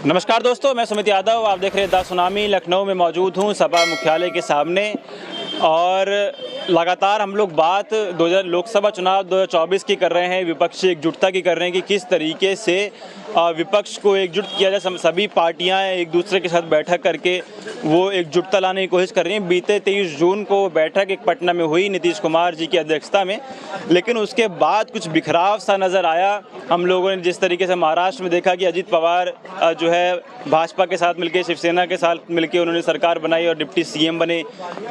नमस्कार दोस्तों, मैं सुमित यादव। आप देख रहे हैं द सुनामी। लखनऊ में मौजूद हूँ सपा मुख्यालय के सामने और लगातार हम लोग बात लोकसभा चुनाव 2024 की कर रहे हैं, विपक्षी एकजुटता की कर रहे हैं कि किस तरीके से विपक्ष को एकजुट किया जाए। सभी पार्टियां एक दूसरे के साथ बैठक करके वो एकजुटता लाने की कोशिश कर रही हैं। बीते 23 जून को बैठक एक पटना में हुई नीतीश कुमार जी की अध्यक्षता में, लेकिन उसके बाद कुछ बिखराव सा नज़र आया। हम लोगों ने जिस तरीके से महाराष्ट्र में देखा कि अजित पवार जो है भाजपा के साथ मिलकर, शिवसेना के साथ मिलकर उन्होंने सरकार बनाई और डिप्टी सीएम बने।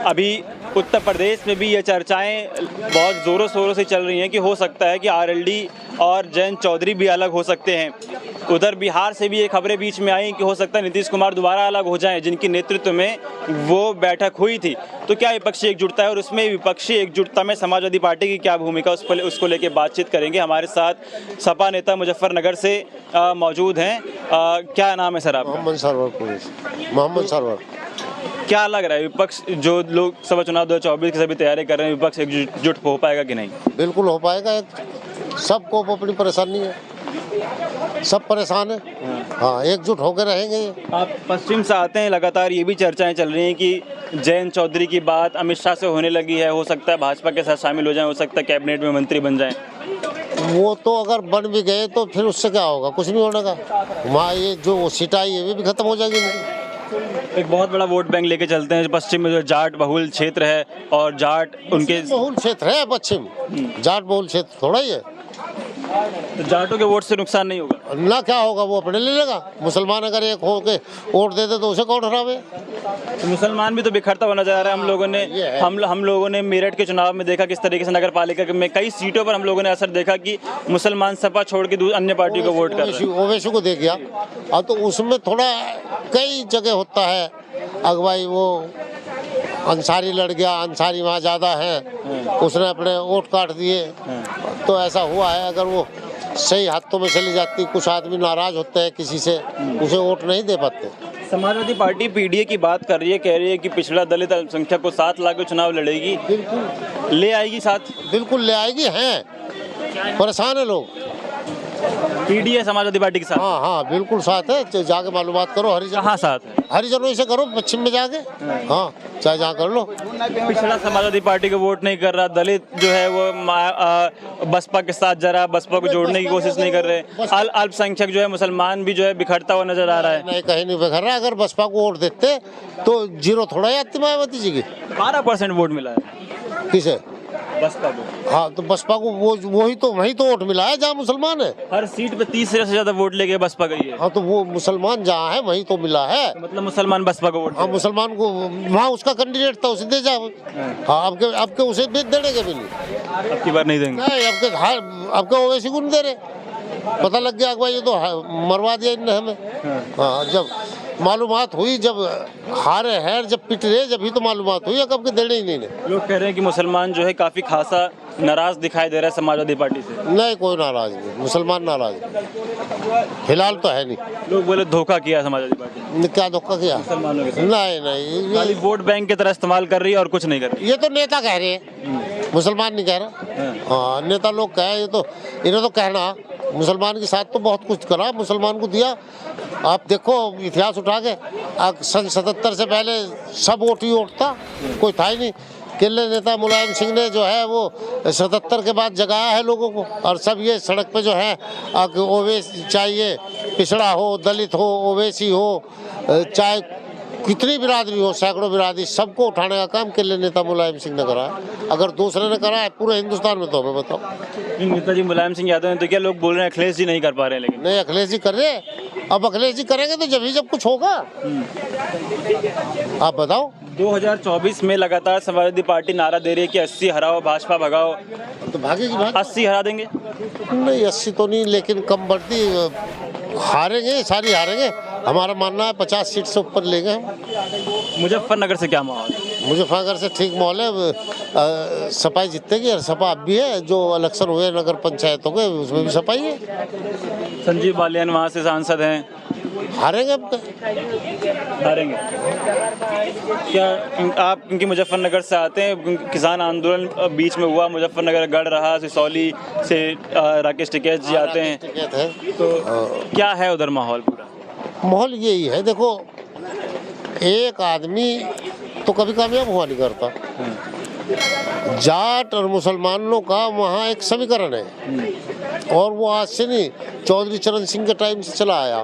अभी उत्तर प्रदेश में भी ये चर्चाएं बहुत ज़ोरों शोरों से चल रही हैं कि हो सकता है कि आरएलडी और जयंत चौधरी भी अलग हो सकते हैं। उधर बिहार से भी ये खबरें बीच में आई कि हो सकता है नीतीश कुमार दोबारा अलग हो जाएं, जिनकी नेतृत्व में वो बैठक हुई थी। तो क्या विपक्षी एकजुटता है और उसमें विपक्षी एकजुटता में समाजवादी पार्टी की क्या भूमिका, उसको लेकर बातचीत करेंगे। हमारे साथ सपा नेता मुजफ्फरनगर से मौजूद हैं। क्या नाम है सर आपका? मोहम्मद सरवर। क्या लग रहा है विपक्ष जो लोकसभा चुनाव 2024 की सभी तैयारी कर रहे हैं, विपक्ष एकजुट हो पाएगा कि नहीं? बिल्कुल हो पाएगा। सबको अपनी परेशानी है, सब परेशान है। हाँ, एकजुट होकर रहेंगे। आप पश्चिम से आते हैं, लगातार ये भी चर्चाएं चल रही हैं कि जयंत चौधरी की बात अमित शाह से होने लगी है, हो सकता है भाजपा के साथ शामिल हो जाएं, हो सकता है कैबिनेट में मंत्री बन जाएं। वो तो अगर बन भी गए तो फिर उससे क्या होगा? कुछ नहीं होने का। वहाँ ये जो सीट आई है भी खत्म हो जाएगी। एक बहुत बड़ा वोट बैंक लेके चलते हैं। पश्चिम में जो जाट बहुल क्षेत्र है और जाट उनके बहुल क्षेत्र है पश्चिम, जाट बहुल क्षेत्र थोड़ा ही है। तो जाटों के वोट से नुकसान नहीं होगा ना? क्या होगा? वो अपने ले लेगा। मुसलमान अगर एक हो के वोट दे दे तो उसे कौन हरावे? तो मुसलमान भी तो बिखरता हुआ नजर आ रहा है। हम लोगों ने मेरठ के चुनाव में देखा किस तरीके से नगर पालिका में कई सीटों पर हम लोगों ने असर देखा कि मुसलमान सपा छोड़ के अन्य पार्टियों को वोट कर रहे हैं। ओवैसी को देख गया। अब तो उसमें थोड़ा कई जगह होता है अगुवाई। वो अंसारी लड़ गया, अंसारी वहाँ ज़्यादा है, उसने अपने वोट काट दिए। तो ऐसा हुआ है। अगर वो सही हाथों में चली जाती, कुछ आदमी नाराज होते हैं किसी से, उसे वोट नहीं दे पाते। समाजवादी पार्टी पीडीए की बात कर रही है, कह रही है कि पिछड़ा दलित अल्पसंख्यक को 7 लाख में चुनाव लड़ेगी। बिल्कुल ले आएगी साथ, बिल्कुल ले आएगी। हैं परेशान है लोग। पीडीए समाजवादी पार्टी के साथ? हाँ, बिल्कुल साथ है। जाके मालूमात करो। हरिजन कहाँ साथ है? हरिजनों से करो, पश्चिम में जाके। हाँ, चाहे जहाँ कर लो। पिछड़ा समाजवादी पार्टी को वोट नहीं कर रहा, दलित जो है वो बसपा के साथ जा रहा, बसपा को जोड़ने की कोशिश नहीं कर रहे। अल्पसंख्यक जो है मुसलमान भी जो है बिखरता हुआ नजर आ रहा है। नहीं, कहीं नहीं बिखर रहा। अगर बसपा को वोट देते तो जीरो थोड़ा ही आती मायावती जी की। 12% वोट मिला है। किसे? बसपा को। हाँ, तो बसपा को वही तो वोट मिला है जहाँ मुसलमान है। हर सीट पे 30 से ज्यादा वोट लेके बसपा गई है। हाँ, तो वो मुसलमान जहाँ है वही तो मिला है। तो मतलब मुसलमान बसपा को वोट? हाँ, मुसलमान को वहाँ उसका कैंडिडेट था, उसे दे जाओ। हाँ, आपके उसे देने के भी नहीं। अब की बार नहीं देंगे? नहीं, आपके ओवैसी को नहीं दे रहे। पता लग गया अगवा, ये तो मरवा दिया इनने हमें। हाँ, जब मालूमात हुई, जब हारे हैं, जब पिट रहे, जब ही तो मालूमात हुई। कब के देने ही नहीं। लोग कह रहे हैं कि मुसलमान जो है काफी खासा नाराज दिखाई दे रहा है समाजवादी पार्टी से। नहीं, कोई नाराज नहीं, मुसलमान नाराज फिलहाल तो है नहीं। लोग बोले धोखा किया समाजवादी पार्टी ने। क्या धोखा किया? मुसलमानों के साथ? नहीं, खाली वोट बैंक की तरह इस्तेमाल कर रही है और कुछ नहीं कर रही। ये तो नेता कह रहे हैं, मुसलमान नहीं कह रहा। हाँ, नेता लोग कहे। ये तो इन्हें तो कहना। मुसलमान के साथ तो बहुत कुछ करा, मुसलमान को दिया। आप देखो इतिहास उठा के, सन 77 से पहले सब वोट ही वोट था, कोई था ही नहीं। केले नेता मुलायम सिंह ने जो है वो 77 के बाद जगाया है लोगों को। और सब ये सड़क पे जो है ओवैसी चाहिए, पिछड़ा हो, दलित हो, ओवैसी हो, चाहे कितनी बिरादरी हो, सैकड़ों बिरादरी, सबको उठाने का काम केले नेता मुलायम सिंह ने करा है। अगर दूसरे ने करा है पूरे हिंदुस्तान में तो हमें बताओ। नेताजी मुलायम सिंह यादव ने तो क्या लोग बोल रहे हैं अखिलेश जी नहीं कर पा रहे हैं, लेकिन नहीं, अखिलेश जी कर रहे हैं। अब अखिलेश जी करेंगे तो जब कुछ होगा। आप बताओ। 2024 में लगातार समाजवादी पार्टी नारा दे रही है कि 80 हराओ, भाजपा भगाओ। तो भागेगी। 80 हरा देंगे? नहीं, 80 तो नहीं, लेकिन कम बढ़ती हारेंगे, सारी हारेंगे। हमारा मानना है 50 सीट से ऊपर लेंगे हम। मुजफ्फरनगर से क्या माहौल? मुजफ्फरनगर से ठीक माहौल है। सपा जीतेगी और सपा अब भी है। जो इलेक्शन हुए नगर पंचायतों के, उसमें भी सपा ही है। संजीव बालियान वहाँ से सांसद हैं। हारेंगे अब तो। हारेंगे। क्या आप क्योंकि मुजफ्फरनगर से आते हैं, किसान आंदोलन बीच में हुआ, मुजफ्फरनगर गढ़ रहा, सिसौली से राकेश टिकैत जी आते हैं, तो क्या है उधर माहौल पूरा? माहौल यही है। देखो, एक आदमी तो कभी कामयाब हुआ नहीं करता। जाट और मुसलमानों का वहाँ एक समीकरण है, और वो आज से नहीं, चौधरी चरण सिंह के टाइम से चला आया।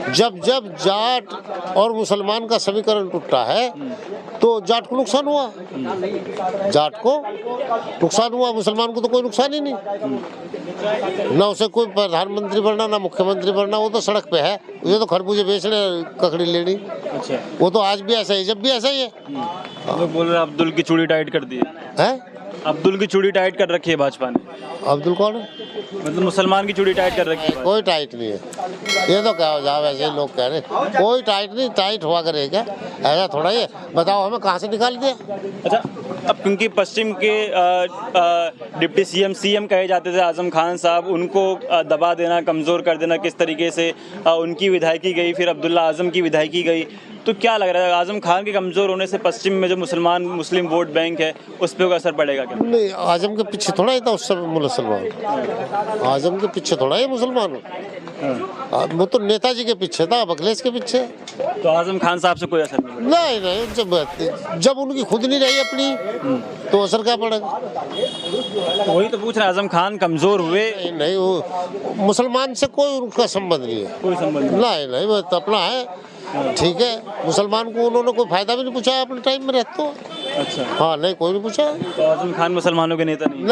जब जब जाट और मुसलमान का समीकरण टूटा है तो जाट को नुकसान हुआ, जाट को नुकसान हुआ, मुसलमान को तो कोई नुकसान ही नहीं। ना उसे कोई प्रधानमंत्री बनना, ना मुख्यमंत्री बनना, वो तो सड़क पे है, उसे तो खरबूजे बेचने, ककड़ी लेनी। अच्छा, वो तो आज भी ऐसा ही, जब भी ऐसा ही है। लोग बोल रहे हैं अब्दुल की चूड़ी टाइट कर दी हैं? अब्दुल की चूड़ी टाइट कर रखी है भाजपा ने। अब्दुल कौन है? मतलब मुसलमान की चूड़ी टाइट कर रखी है। कोई टाइट नहीं है, ये तो क्या हो जाओ, वैसे ही लोग कह रहे हैं कोई टाइट नहीं, टाइट हुआ करे क्या? ऐसा थोड़ा ही है, बताओ हमें कहाँ से निकाल दिया? अच्छा, अब क्योंकि पश्चिम के डिप्टी सीएम कहे जाते थे आजम खान साहब, उनको दबा देना, कमज़ोर कर देना, किस तरीके से उनकी विधायकी गई, फिर अब्दुल्ला आजम की विधायकी गई, तो क्या लग रहा है आजम खान के कमज़ोर होने से पश्चिम में जो मुस्लिम वोट बैंक है उस पर असर पड़ेगा क्या? नहीं, आजम के पीछे थोड़ा ही था उस समय मुसलमान, आजम के पीछे थोड़ा ही मुसलमान, वो तो नेताजी के पीछे था, अखिलेश के पीछे। तो आजम खान साहब से कोई असर नहीं? नहीं, जब उनकी खुद नहीं रही अपनी तो असर क्या पड़ेगा? वही तो पूछ रहे हैं, आजम खान कमज़ोर हुए? नहीं, वो मुसलमान से कोई उनका संबंध नहीं है, कोई संबंध नहीं, वो तो अपना है, ठीक है। मुसलमान को उन्होंने कोई फायदा भी नहीं पूछा अपने टाइम में रहते हो। अच्छा, हाँ, नहीं, कोई नहीं पूछा। तो आजम खान मुसलमानों के नेता नहीं?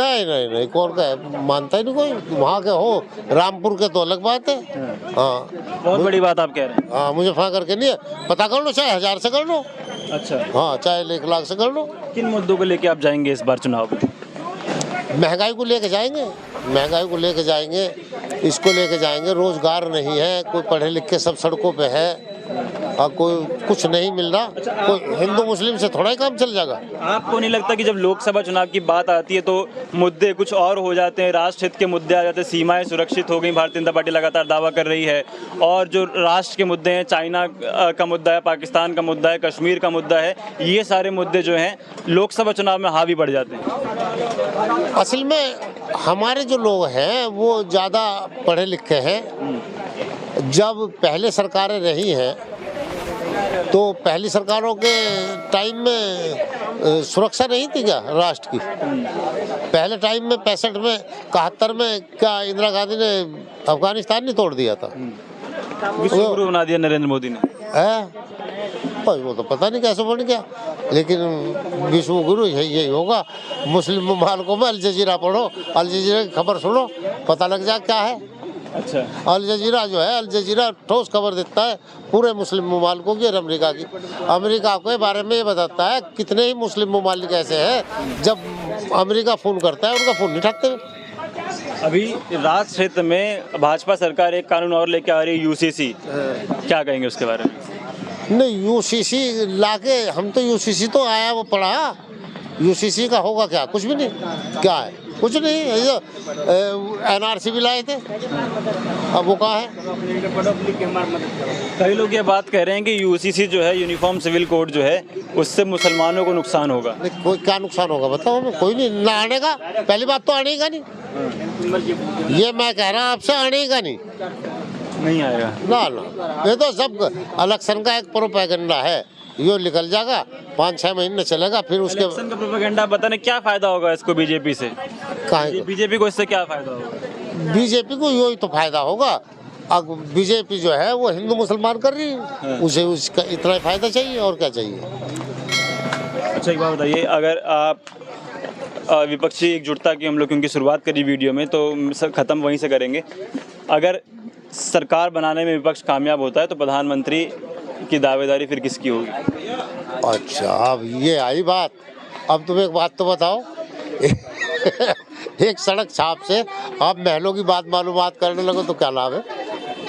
नहीं, कौन का है, मानता ही नहीं कोई। वहाँ के हो, रामपुर के तो अलग बात है। हाँ, बहुत बड़ी बात आप कह रहे हैं। हाँ, मुझे फा करके नहीं है, पता कर लो, चाहे 1000 से कर लो। अच्छा, हाँ, चाहे 1 लाख से कर लो। किन मुद्दों को लेके आप जाएंगे इस बार चुनाव में? महंगाई को लेके जाएंगे, महंगाई को लेके जाएंगे, इसको लेके जाएंगे। रोजगार नहीं है, कोई पढ़े लिख के सब सड़कों पे है, और कोई कुछ नहीं मिल रहा। कोई हिंदू मुस्लिम से थोड़ा ही काम चल जाएगा। आपको नहीं लगता कि जब लोकसभा चुनाव की बात आती है तो मुद्दे कुछ और हो जाते हैं, राष्ट्र हित के मुद्दे आ जाते हैं, सीमाएं सुरक्षित हो गई, भारतीय जनता पार्टी लगातार दावा कर रही है, और जो राष्ट्र के मुद्दे हैं, चाइना का मुद्दा है, पाकिस्तान का मुद्दा है, कश्मीर का मुद्दा है, ये सारे मुद्दे जो हैं लोकसभा चुनाव में हावी बढ़ जाते हैं? असल में हमारे जो लोग हैं वो ज़्यादा पढ़े लिखे हैं। जब पहले सरकारें रही हैं तो पहली सरकारों के टाइम में सुरक्षा नहीं थी क्या राष्ट्र की? पहले टाइम में 65 में 71 में क्या इंदिरा गांधी ने अफगानिस्तान नहीं तोड़ दिया था? विश्व गुरु बना दिया नरेंद्र मोदी ने। भाई वो तो पता नहीं कैसे बन गया, लेकिन विश्व गुरु यही होगा। मुस्लिम ममालिकों में अल जजीरा पढ़ो, अल जजीरा की खबर सुनो, पता लग जाए क्या है। अच्छा, अल जजीरा जो है, अल जजीरा ठोस खबर देता है पूरे मुस्लिम ममालिकों की और अमेरिका की। अमेरिका के बारे में ये बताता है कितने ही मुस्लिम ममालिक ऐसे हैं, जब अमेरिका फ़ोन करता है उनका फ़ोन नहीं उठाते। अभी राज क्षेत्र में भाजपा सरकार एक कानून और लेके आ रही है, यूसीसी, क्या कहेंगे उसके बारे में? नहीं, यूसीसी लाके, हम तो यूसीसी तो आया वो पढ़ा, यूसीसी का होगा क्या? कुछ भी नहीं। क्या है? कुछ नहीं। ये एनआरसी भी लाए थे, अब वो कहाँ है? कई लोग ये बात कह रहे हैं कि यूसीसी जो है, यूनिफॉर्म सिविल कोड जो है, उससे मुसलमानों को नुकसान होगा। नहीं, कोई क्या नुकसान होगा बताओ हमें? कोई नहीं, ना आने का। पहली बात तो आने का नहीं, ये मैं कह रहा हूँ आपसे, आने का नहीं आएगा ना। ये तो सब इलेक्शन का एक प्रोपेगेंडा है, ये निकल जाएगा, 5-6 महीने चलेगा, फिर उसके इलेक्शन का प्रोपेगेंडा पता नहीं क्या फायदा होगा इसको बीजेपी से? बीजेपी को इससे क्या फायदा होगा? बीजेपी को यही तो फायदा होगा। अब बीजेपी जो है वो हिंदू मुसलमान कर रही है, उसे उसका इतना फायदा चाहिए, और क्या चाहिए? अच्छा, एक बात बताइए, अगर आप विपक्षी एकजुटता की हम लोग क्योंकि शुरुआत करी वीडियो में, तो ख़त्म वहीं से करेंगे। अगर सरकार बनाने में विपक्ष कामयाब होता है तो प्रधानमंत्री की दावेदारी फिर किसकी होगी? अच्छा, अब ये आई बात। अब तुम एक बात तो बताओ एक सड़क छाप से आप महलों की मालूमात करने लगो तो क्या लाभ है?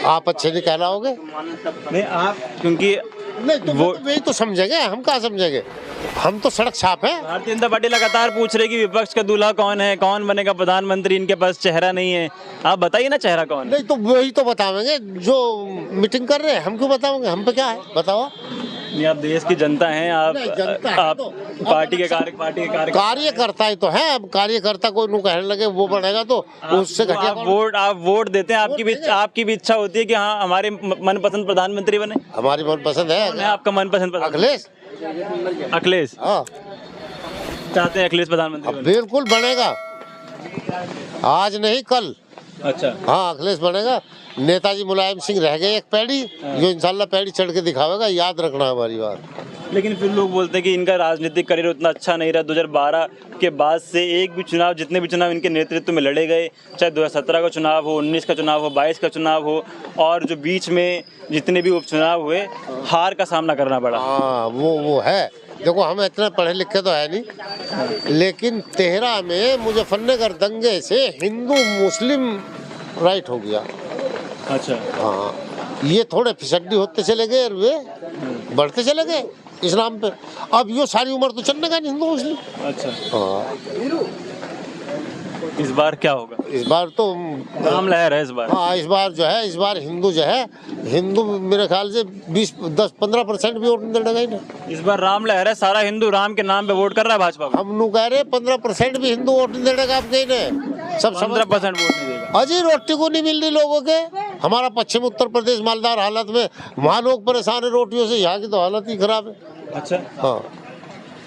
आप अच्छे नहीं कहलाओगे? नहीं, आप क्योंकि नहीं तो वो वही तो समझेंगे, हम क्या समझेंगे? हम तो सड़क छाप है। भारतीय जनता पार्टी लगातार पूछ रही कि विपक्ष का दूल्हा कौन है, कौन बनेगा प्रधानमंत्री, इनके पास चेहरा नहीं है। आप बताइए ना चेहरा कौन है? नहीं तो वही तो बतावेंगे जो मीटिंग कर रहे हैं, हम क्यों बताओगे? हम पे क्या है बताओ? नहीं, आप देश की जनता हैं, नहीं, जनता है आप तो। पार्टी के कार्य कार्यकर्ता ही तो है। अब कार्यकर्ता कोई नू कहने लगे वो बढ़ेगा तो उससे घटिया कौन? आप वोट देते हैं, आपकी भी इच्छा होती है कि हाँ हमारे मनपसंद प्रधानमंत्री बने। हमारी मनपसंद कौन है है आपका मनपसंद प्रधानमंत्री? अखिलेश। अखिलेश हाँ, चाहते हैं अखिलेश प्रधानमंत्री अब बने? बिल्कुल बनेगा, आज नहीं कल। अच्छा, हाँ, अखिलेश बनेगा। नेताजी मुलायम सिंह रह गए एक पैड़ी, जो इंशाल्लाह पैड़ी चढ़ के दिखावेगा, याद रखना हमारी बात। लेकिन फिर लोग बोलते हैं कि इनका राजनीतिक करियर उतना अच्छा नहीं रहा। 2012 के बाद से एक भी चुनाव, जितने भी चुनाव इनके नेतृत्व में लड़े गए, चाहे 2017 का चुनाव हो, 19 का चुनाव हो, 22 का चुनाव हो, और जो बीच में जितने भी उपचुनाव हुए, हार का सामना करना पड़ा। हाँ, वो है। देखो, हम इतने पढ़े लिखे तो है नहीं, लेकिन 13 में मुजफ्फरनगर दंगे से हिंदू मुस्लिम राइट हो गया। अच्छा, हाँ, ये थोड़े फिसड्डी होते चले गए और वे बढ़ते चले गए इस्लाम पे। अब यो सारी उम्र तो चलने का नहीं हिंदू मुस्लिम। अच्छा, हाँ, इस बार क्या होगा? इस बार तो राम लहर है इस बार। हाँ, इस बार जो है, इस बार हिंदू जो है, हिंदू मेरे ख्याल से 10-15% भी वोट नहीं देगा ही नहीं। इस बार राम लहर है, सारा हिंदू राम के नाम पे वोट कर रहा है भाजपा को। हम लोग कह रहे 15% भी हिंदू वोट नहीं देगा, आप कहीं ने सब 15% वोट नहीं देगा। अजी रोटी को नहीं मिल रही लोगों के। हमारा पश्चिम उत्तर प्रदेश मालदार हालत में, वहाँ लोग परेशान है रोटियों से, यहाँ की तो हालत ही खराब है। अच्छा, हाँ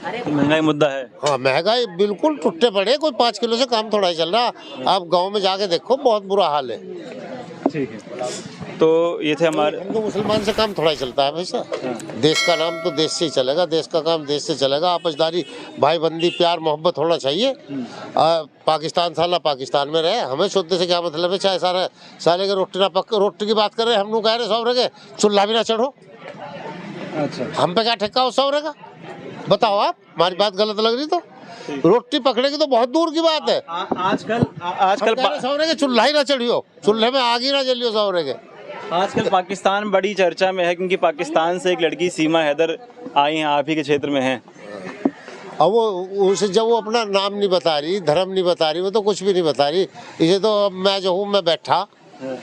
तो महंगाई मुद्दा है। हाँ, महंगाई बिल्कुल टुट्टे पड़े। कोई 5 किलो से काम थोड़ा ही चल रहा। आप गांव में जाके देखो, बहुत बुरा हाल है। ठीक है, तो ये थे हमारे। हिंदू मुसलमान से काम थोड़ा ही चलता है वैसा। देश का नाम तो देश से ही चलेगा, देश का काम देश से चलेगा। आपसदारी, भाईबंदी, प्यार मोहब्बत होना चाहिए। पाकिस्तान साला पाकिस्तान में रहे, हमें सोचने से क्या मतलब है। चाहे साले के रोटी ना पक, रोटी की बात कर रहे, हम लोग कह रहे सौरे के चूल्हा भी ना चढ़ो। अच्छा, हम पे क्या ठेका हो सौरे का? बताओ आप, हमारी बात गलत लग रही तो रोटी पकड़ेगी तो बहुत दूर की बात है। आजकल सौरे के चूल्हा ही ना चढ़ियो, चूल्हे में आग ही ना जलियो सौरे के। आजकल पाकिस्तान बड़ी चर्चा में है, क्योंकि पाकिस्तान से एक लड़की सीमा हैदर आई हैं, आप ही के क्षेत्र में हैं। अब वो उसे जब वो अपना नाम नहीं बता रही, धर्म नहीं बता रही, वो तो कुछ भी नहीं बता रही। इसे तो अब मैं जो हूँ, मैं बैठा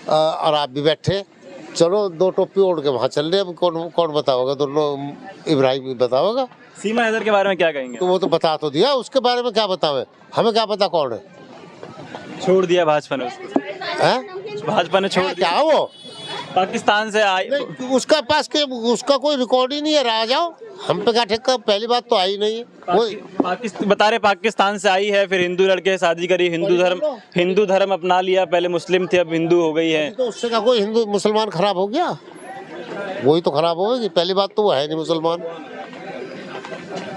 और आप भी बैठे, चलो 2 टोपी ओढ़ के वहाँ चल रहे। अब कौन बताओगा? दोनों इब्राहिम बताओगा। सीमा हैदर के बारे में क्या कहेंगे? तो वो तो बता तो दिया, उसके बारे में क्या बतावे? हमें क्या पता कौन है? छोड़ दिया भाजपा ने उसको। हैं? भाजपा ने छोड़ दिया। क्या वो पाकिस्तान से आई। नहीं, उसका पास के उसका कोई रिकॉर्ड ही नहीं है। आ जाओ, हम पे क्या ठेका? पहली बात तो आई नहीं है कोई। बता रहे पाकिस्तान से आई है, फिर हिंदू लड़के से शादी करी, हिंदू धर्म अपना लिया। पहले मुस्लिम थे, अब हिंदू हो गई है। तो उससे क्या कोई हिंदू मुसलमान खराब हो गया? वही तो खराब होगी। पहली बात तो वो है नहीं मुसलमान।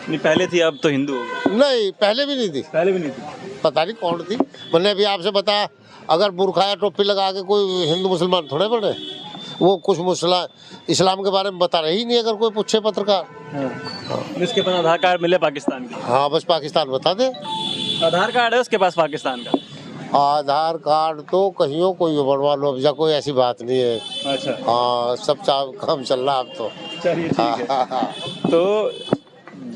नहीं, पहले थी, अब तो हिंदू हो गई। नहीं, पहले भी नहीं थी। पहले भी नहीं थी। पता नहीं कौन थी। मैंने अभी आपसे बताया, अगर बुरखा या टोपी लगा के कोई हिंदू मुसलमान थोड़े बने। वो कुछ इस्लाम के बारे में बता रही नहीं, अगर कोई पूछे पत्रकार। उसके पास आधार कार्ड मिले पाकिस्तान के? हाँ, बस पाकिस्तान बता दे। आधार कार्ड है उसके पास पाकिस्तान का? आधार कार्ड तो कहीं कोई बनवा लो, अब कोई ऐसी बात नहीं है। अच्छा, हाँ, सब काम चल रहा अब तो। चलिए, ठीक है। तो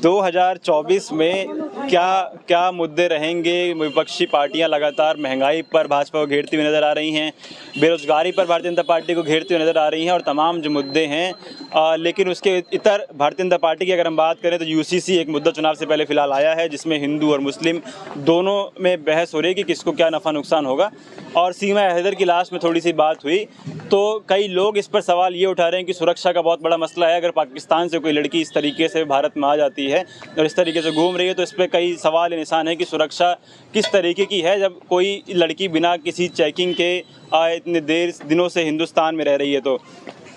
2024 में क्या मुद्दे रहेंगे? विपक्षी पार्टियां लगातार महंगाई पर भाजपा को घेरती हुई नज़र आ रही हैं, बेरोजगारी पर भारतीय जनता पार्टी को घेरती हुई नज़र आ रही हैं, और तमाम जो मुद्दे हैं। लेकिन उसके इतर भारतीय जनता पार्टी की अगर हम बात करें तो यूसीसी एक मुद्दा चुनाव से पहले फिलहाल आया है, जिसमें हिंदू और मुस्लिम दोनों में बहस हो रही है कि किसको क्या नफ़ा नुकसान होगा। और सीमा हैदर की लाश में थोड़ी सी बात हुई तो कई लोग इस पर सवाल ये उठा रहे हैं कि सुरक्षा का बहुत बड़ा मसला है। अगर पाकिस्तान से कोई लड़की इस तरीके से भारत में आ जाती है और इस तरीके से घूम रही है, तो इस पर कई सवाल निशान है कि सुरक्षा किस तरीके की है जब कोई लड़की बिना किसी चेकिंग के इतने दिनों से हिंदुस्तान में रह रही है। तो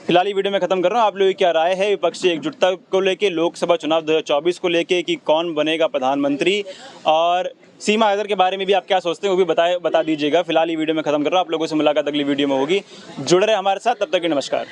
फिलहाल ये वीडियो मैं खत्म कर रहा हूँ। आप लोगों की क्या राय है विपक्षी एकजुटता को लेके, लोकसभा चुनाव 2024 को लेके कि कौन बनेगा प्रधानमंत्री, और सीमा हैदर के बारे में भी आप क्या सोचते हैं वो भी बता दीजिएगा। फिलहाल ये वीडियो मैं खत्म कर रहा हूँ। आप लोगों से मुलाकात अगली वीडियो में होगी। जुड़ रहे हमारे साथ, तब तक के नमस्कार।